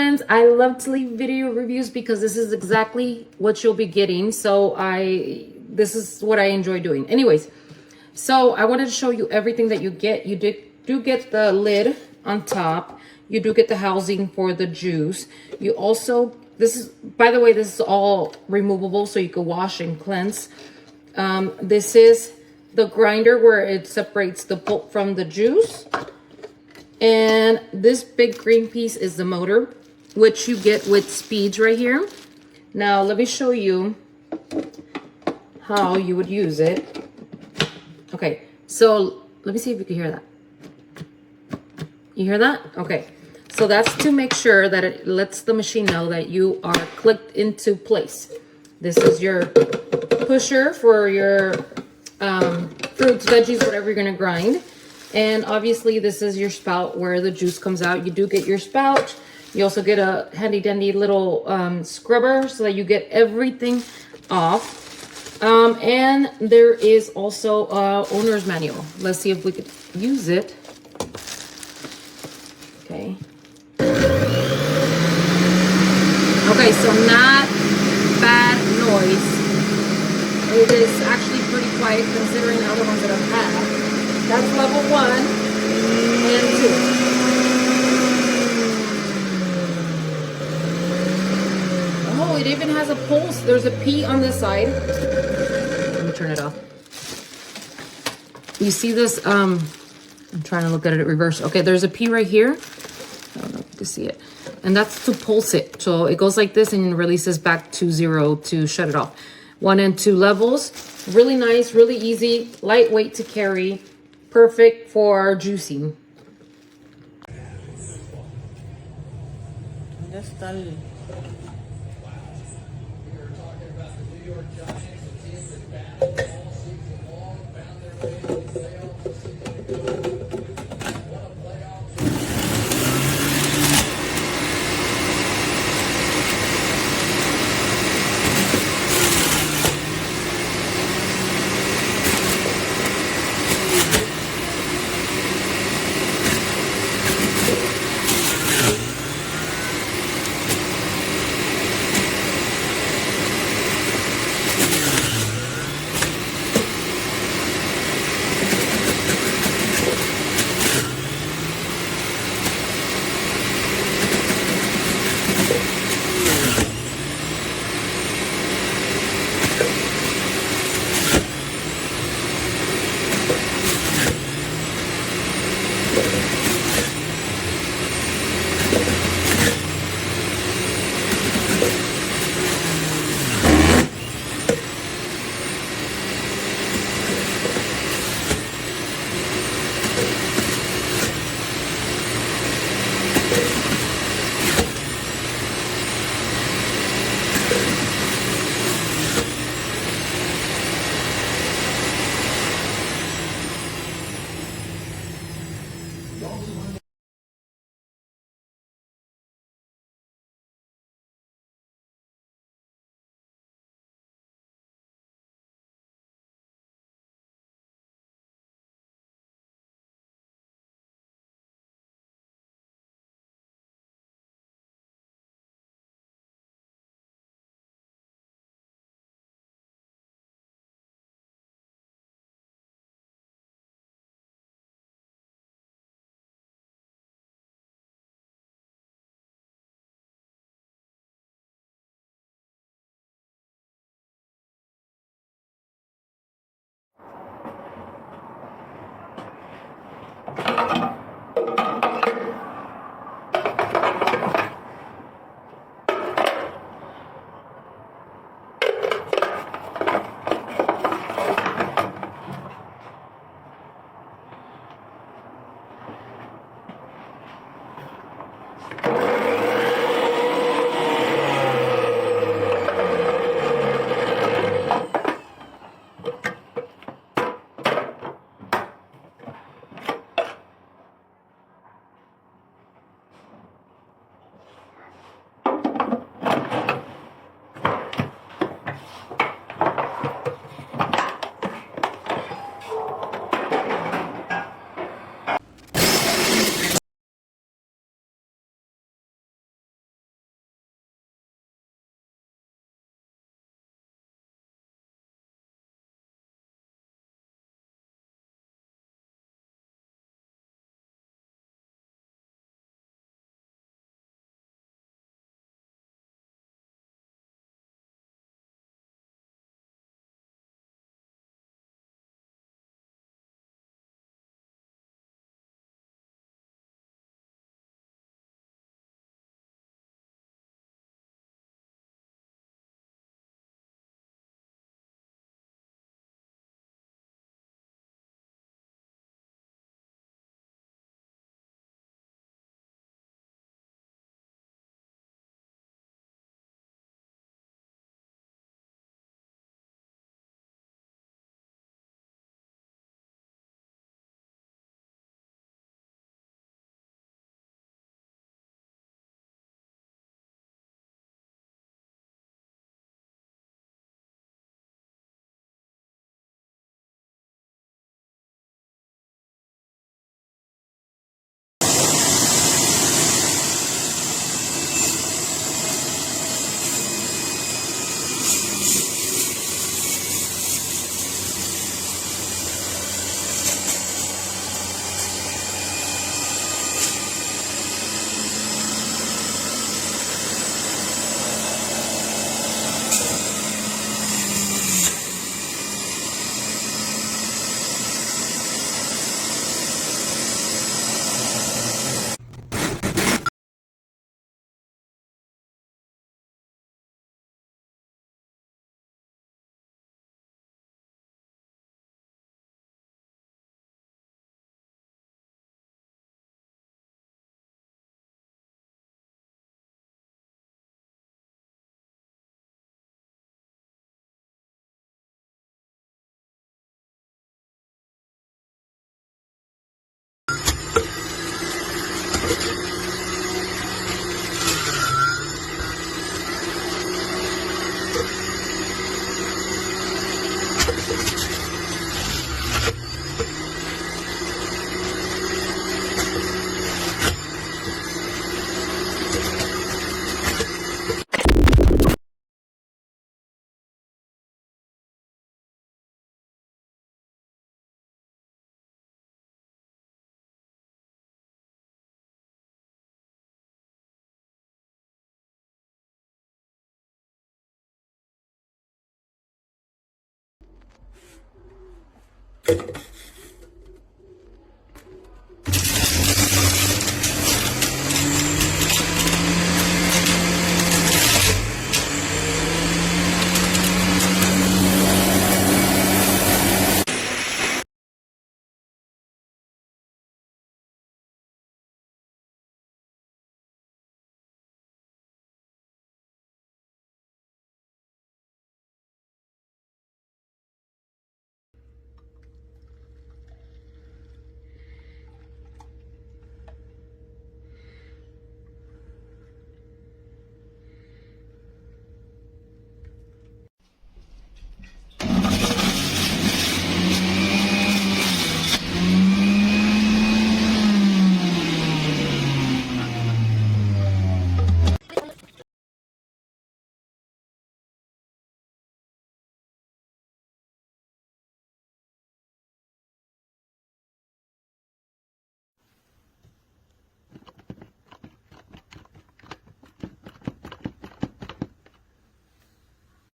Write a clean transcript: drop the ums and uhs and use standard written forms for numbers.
friends. I love to leave video reviews because this is exactly what you'll be getting. So this is what I enjoy doing. Anyways, so I wanted to show you everything that you get. You do get the lid on top. You do get the housing for the juice. You also, by the way, this is all removable so you can wash and cleanse. This is the grinder where it separates the pulp from the juice. And this big green piece is the motor, which you get with speeds right here. Now, let me show you how you would use it. Okay, so let me see if you can hear that. You hear that? Okay, so that's to make sure that it lets the machine know that you are clicked into place. This is your pusher for your fruits, veggies, whatever you're gonna grind. And obviously this is your spout where the juice comes out. You do get your spout. You also get a handy dandy little scrubber so that you get everything off. And there is also a owner's manual. Let's see if we could use it. Okay. Okay, so not bad noise. It is actually pretty quiet considering the other ones that I've had. That's level 1 and 2. Oh, it even has a pulse. There's a P on this side. Let me turn it off. You see this? I'm trying to look at it at reverse. Okay, there's a P right here. I don't know if you can see it. And that's to pulse it. So it goes like this and releases back to 0 to shut it off. 1 and 2 levels. Really nice, really easy, lightweight to carry. Perfect for juicing. ¿Dónde está el...?